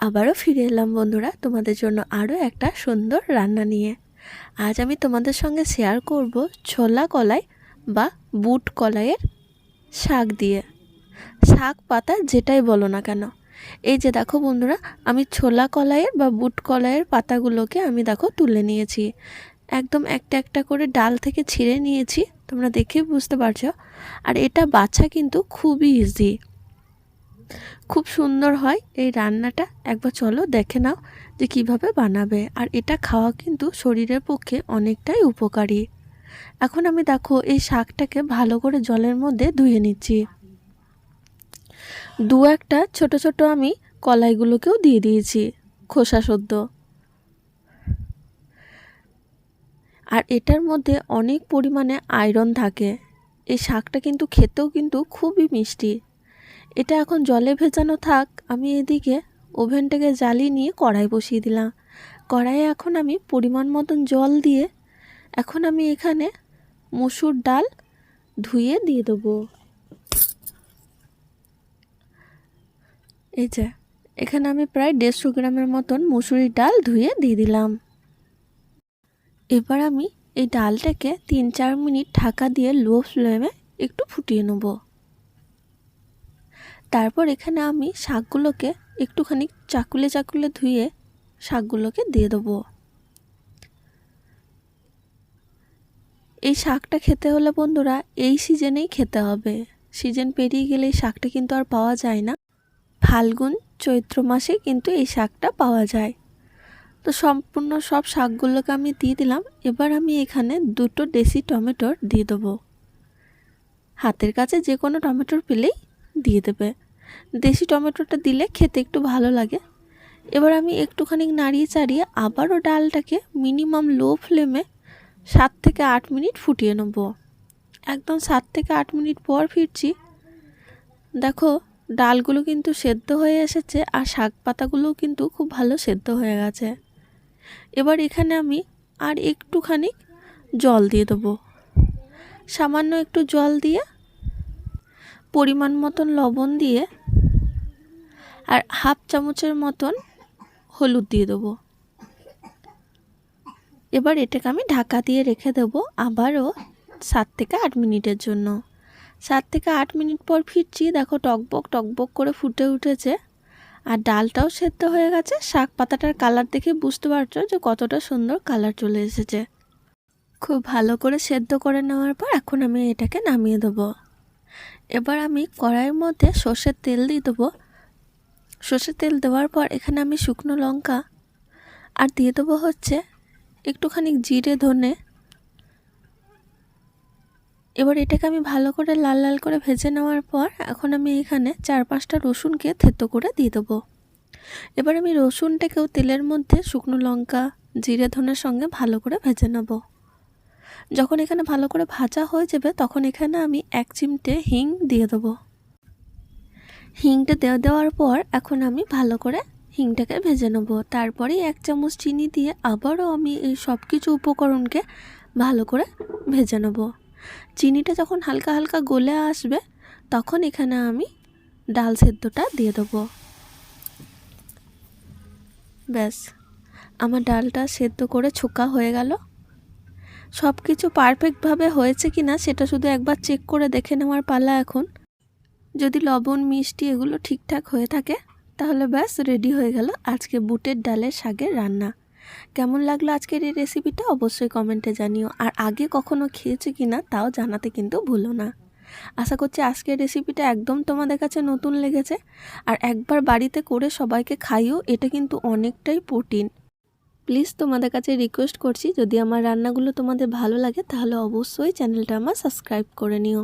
আবারও ফিরে এলাম বন্ধুরা তোমাদের জন্য আরও একটা সুন্দর রান্না নিয়ে। আজ আমি তোমাদের সঙ্গে শেয়ার করব ছোলা কলাই বা বুট কলাইয়ের শাক দিয়ে, শাক পাতা যেটাই বলো না কেন। এই যে দেখো বন্ধুরা, আমি ছোলা কলাইয়ের বা বুট কলাইয়ের পাতাগুলোকে আমি দেখো তুলে নিয়েছি, একদম একটা একটা করে ডাল থেকে ছিঁড়ে নিয়েছি, তোমরা দেখে বুঝতে পারছো। আর এটা বাছা কিন্তু খুবই ইজি, খুব সুন্দর হয় এই রান্নাটা। একবার চলো দেখে নাও যে কিভাবে বানাবে। আর এটা খাওয়া কিন্তু শরীরের পক্ষে অনেকটাই উপকারী। এখন আমি দেখো এই শাকটাকে ভালো করে জলের মধ্যে ধুয়ে নিচ্ছি। দু একটা ছোট ছোট আমি কলাইগুলোকেও দিয়ে দিয়েছি খোসা সদ্য। আর এটার মধ্যে অনেক পরিমাণে আয়রন থাকে। এই শাকটা কিন্তু খেতেও কিন্তু খুবই মিষ্টি। এটা এখন জলে ভেজানো থাক, আমি এদিকে ওভেনটাকে জ্বালিয়ে নিয়ে কড়াই বসিয়ে দিলাম। কড়াইয়ে এখন আমি পরিমাণ মতন জল দিয়ে এখন আমি এখানে মসুর ডাল ধুয়ে দিয়ে দেবো। এই যে এখানে আমি প্রায় 150 গ্রামের মতন মসুরির ডাল ধুয়ে দিয়ে দিলাম। এবার আমি এই ডালটাকে 3-4 মিনিট ঢাকা দিয়ে লো ফ্লেমে একটু ফুটিয়ে নেব। তারপর এখানে আমি শাকগুলোকে একটুখানি চাকুলে চাকুলে ধুয়ে শাকগুলোকে দিয়ে দেবো। এই শাকটা খেতে হলে বন্ধুরা এই সিজনেই খেতে হবে, সিজন পেরিয়ে গেলে এই শাকটা কিন্তু আর পাওয়া যায় না। ফাল্গুন চৈত্র মাসে কিন্তু এই শাকটা পাওয়া যায়। তো সম্পূর্ণ সব শাকগুলোকে আমি দিয়ে দিলাম। এবার আমি এখানে 2টো দেশি টমেটোর দিয়ে দেবো। হাতের কাছে যে কোনো টমেটোর পেলেই দিয়ে দেবে, দেশি টমেটোটা দিলে খেতে একটু ভালো লাগে। এবার আমি একটুখানি নাড়িয়ে চাড়িয়ে আবারও ডালটাকে মিনিমাম লো ফ্লেমে 7 থেকে 8 মিনিট ফুটিয়ে নেব। একদম 7 থেকে 8 মিনিট পর ফিরছি, দেখো ডালগুলো কিন্তু সেদ্ধ হয়ে এসেছে আর শাক পাতাগুলোও কিন্তু খুব ভালো সেদ্ধ হয়ে গেছে। এবার এখানে আমি আর একটুখানি জল দিয়ে দেবো, সামান্য একটু জল দিয়ে পরিমাণ মতন লবণ দিয়ে আর হাফ চামচের মতন হলুদ দিয়ে দেবো। এবার এটাকে আমি ঢাকা দিয়ে রেখে দেবো আবারও 7 থেকে 8 মিনিটের জন্য। 7 থেকে 8 মিনিট পর ফিরছি, দেখো টকবক টকবক করে ফুটে উঠেছে আর ডালটাও সেদ্ধ হয়ে গেছে। শাক পাতাটার কালার দেখে বুঝতে পারছো যে কতটা সুন্দর কালার চলে এসেছে। খুব ভালো করে সেদ্ধ করে নেওয়ার পর এখন আমি এটাকে নামিয়ে দেবো। এবার আমি কড়াইয়ের মধ্যে সর্ষের তেল দিয়ে দেবো। সর্ষের তেল দেওয়ার পর এখানে আমি শুকনো লঙ্কা আর দিয়ে দেবো হচ্ছে একটুখানি জিরে ধনে। এবার এটাকে আমি ভালো করে লাল লাল করে ভেজে নেওয়ার পর এখন আমি এখানে 4-5টা রসুনকে থেতো করে দিয়ে দেবো। এবার আমি রসুনটাকেও তেলের মধ্যে শুকনো লঙ্কা জিরে ধনের সঙ্গে ভালো করে ভেজে নেব। যখন এখানে ভালো করে ভাজা হয়ে যাবে তখন এখানে আমি 1 চিমটে হিং দিয়ে দেবো। হিংটা দেওয়ার পর এখন আমি ভালো করে হিংটাকে ভেজে নেব। তারপরেই 1 চামচ চিনি দিয়ে আবারও আমি এই সব কিছু উপকরণকে ভালো করে ভেজে নেব। চিনিটা যখন হালকা হালকা গলে আসবে তখন এখানে আমি ডাল সেদ্ধটা দিয়ে দেবো। ব্যাস আমার ডালটা সেদ্ধ করে ছোকা হয়ে গেল। সব কিছু পারফেক্টভাবে হয়েছে কি না সেটা শুধু একবার চেক করে দেখে নেওয়ার পালা এখন। যদি লবণ মিষ্টি এগুলো ঠিকঠাক হয়ে থাকে তাহলে ব্যাস রেডি হয়ে গেল আজকে বুটের ডালের শাকের রান্না। কেমন লাগলো আজকের এই রেসিপিটা অবশ্যই কমেন্টে জানিও। আর আগে কখনো খেয়েছো কি না তাও জানাতে কিন্তু ভুলো না। আশা করছি আজকের রেসিপিটা একদম তোমাদের কাছে নতুন লেগেছে। আর একবার বাড়িতে করে সবাইকে খাইও, এটা কিন্তু অনেকটাই প্রোটিন। প্লিজ তোমাদের কাছে রিকোয়েস্ট করছি, যদি আমার রান্নাগুলো তোমাদের ভালো লাগে তাহলে অবশ্যই চ্যানেলটা আমার সাবস্ক্রাইব করে নিও।